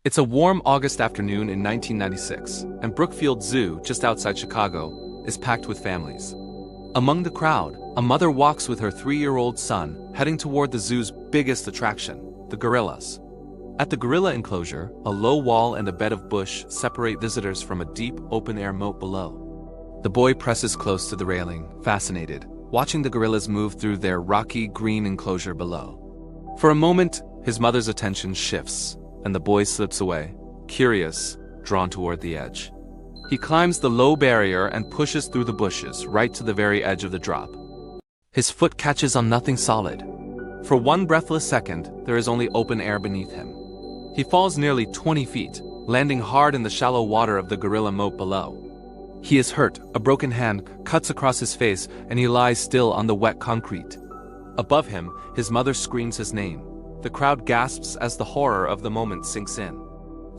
It's a warm August afternoon in 1996, and Brookfield Zoo, just outside Chicago, is packed with families. Among the crowd, a mother walks with her 3-year-old son, heading toward the zoo's biggest attraction, the gorillas. At the gorilla enclosure, a low wall and a bed of bush separate visitors from a deep, open-air moat below. The boy presses close to the railing, fascinated, watching the gorillas move through their rocky green enclosure below. For a moment, his mother's attention shifts, and the boy slips away, curious, drawn toward the edge. He climbs the low barrier and pushes through the bushes, right to the very edge of the drop. His foot catches on nothing solid. For one breathless second, there is only open air beneath him. He falls nearly 20 feet, landing hard in the shallow water of the gorilla moat below. He is hurt, a broken hand cuts across his face, and he lies still on the wet concrete. Above him, his mother screams his name. The crowd gasps as the horror of the moment sinks in.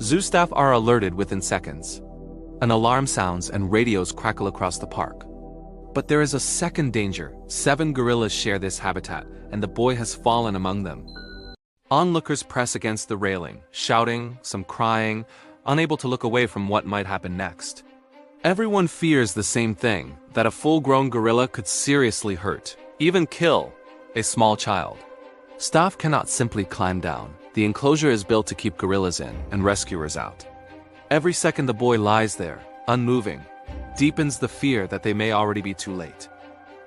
Zoo staff are alerted within seconds. An alarm sounds and radios crackle across the park. But there is a second danger. 7 gorillas share this habitat, and the boy has fallen among them. Onlookers press against the railing, shouting, some crying, unable to look away from what might happen next. Everyone fears the same thing, that a full-grown gorilla could seriously hurt, even kill, a small child. Staff cannot simply climb down. The enclosure is built to keep gorillas in and rescuers out. Every second the boy lies there, unmoving, deepens the fear that they may already be too late.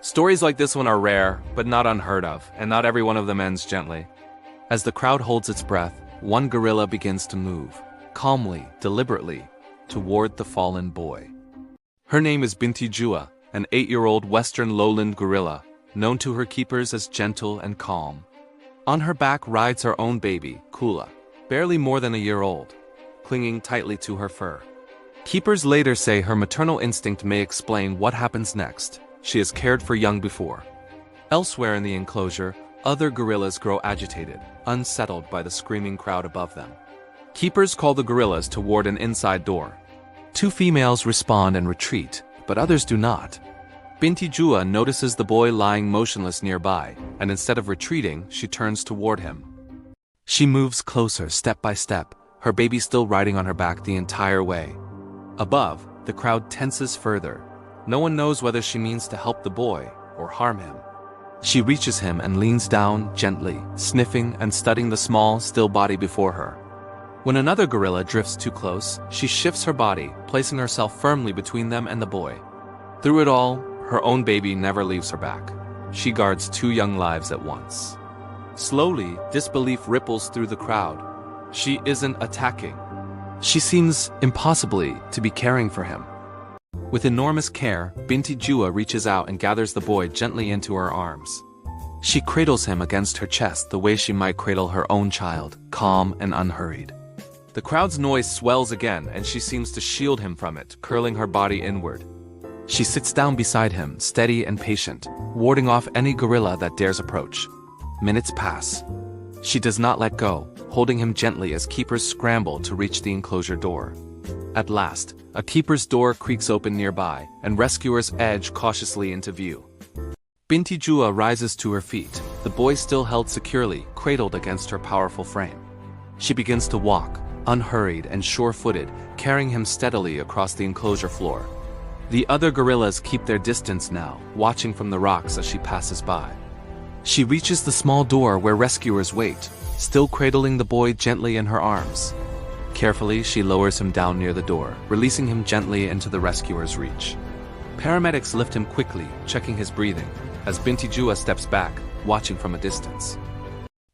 Stories like this one are rare, but not unheard of, and not every one of them ends gently. As the crowd holds its breath, one gorilla begins to move, calmly, deliberately, toward the fallen boy. Her name is Binti Jua, an 8-year-old Western lowland gorilla, known to her keepers as gentle and calm. On her back rides her own baby, Kula, barely more than a year old, clinging tightly to her fur. Keepers later say her maternal instinct may explain what happens next. She has cared for young before. Elsewhere in the enclosure, other gorillas grow agitated, unsettled by the screaming crowd above them. Keepers call the gorillas toward an inside door. 2 females respond and retreat, but others do not. Binti Jua notices the boy lying motionless nearby, and instead of retreating, she turns toward him. She moves closer, step by step, her baby still riding on her back the entire way. Above, the crowd tenses further. No one knows whether she means to help the boy or harm him. She reaches him and leans down gently, sniffing and studying the small, still body before her. When another gorilla drifts too close, she shifts her body, placing herself firmly between them and the boy. Through it all, her own baby never leaves her back. She guards 2 young lives at once. Slowly, disbelief ripples through the crowd. She isn't attacking. She seems impossibly to be caring for him. With enormous care, Binti Jua reaches out and gathers the boy gently into her arms. She cradles him against her chest the way she might cradle her own child, calm and unhurried. The crowd's noise swells again, and she seems to shield him from it, curling her body inward. She sits down beside him, steady and patient, warding off any gorilla that dares approach. Minutes pass. She does not let go, holding him gently as keepers scramble to reach the enclosure door. At last, a keeper's door creaks open nearby, and rescuers edge cautiously into view. Binti Jua rises to her feet, the boy still held securely, cradled against her powerful frame. She begins to walk, unhurried and sure-footed, carrying him steadily across the enclosure floor. The other gorillas keep their distance now, watching from the rocks as she passes by. She reaches the small door where rescuers wait, still cradling the boy gently in her arms. Carefully, she lowers him down near the door, releasing him gently into the rescuer's reach. Paramedics lift him quickly, checking his breathing, as Binti Jua steps back, watching from a distance.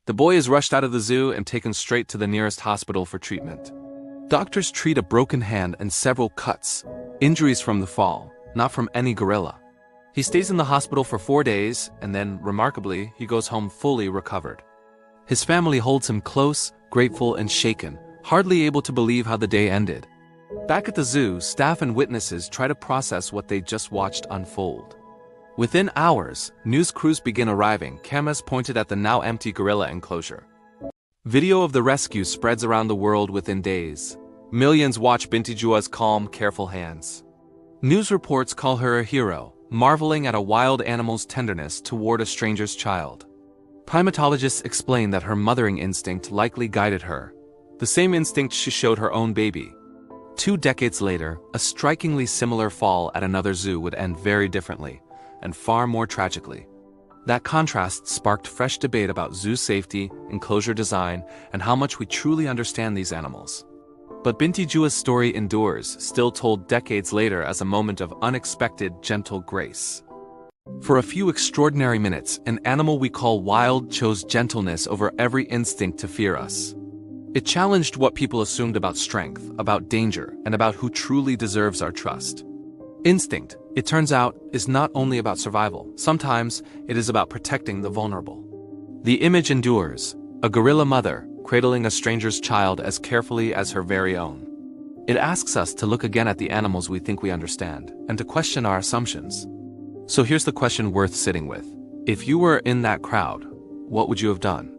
The boy is rushed out of the zoo and taken straight to the nearest hospital for treatment. Doctors treat a broken hand and several cuts, injuries from the fall, not from any gorilla. He stays in the hospital for 4 days, and then, remarkably, he goes home fully recovered. His family holds him close, grateful and shaken, hardly able to believe how the day ended. Back at the zoo, staff and witnesses try to process what they just watched unfold. Within hours, news crews begin arriving, cameras pointed at the now empty gorilla enclosure. Video of the rescue spreads around the world within days. Millions watch Binti Jua's calm, careful hands. News reports call her a hero, marveling at a wild animal's tenderness toward a stranger's child. Primatologists explain that her mothering instinct likely guided her, The same instinct she showed her own baby. 2 decades later, a strikingly similar fall at another zoo would end very differently, and far more tragically. That contrast sparked fresh debate about zoo safety, enclosure design, and how much we truly understand these animals. But Binti Jua's story endures, still told decades later as a moment of unexpected, gentle grace. For a few extraordinary minutes, an animal we call wild chose gentleness over every instinct to fear us. It challenged what people assumed about strength, about danger, and about who truly deserves our trust. Instinct, it turns out, is not only about survival. Sometimes, it is about protecting the vulnerable. The image endures, a gorilla mother cradling a stranger's child as carefully as her very own. It asks us to look again at the animals we think we understand, and to question our assumptions. So here's the question worth sitting with. If you were in that crowd, what would you have done?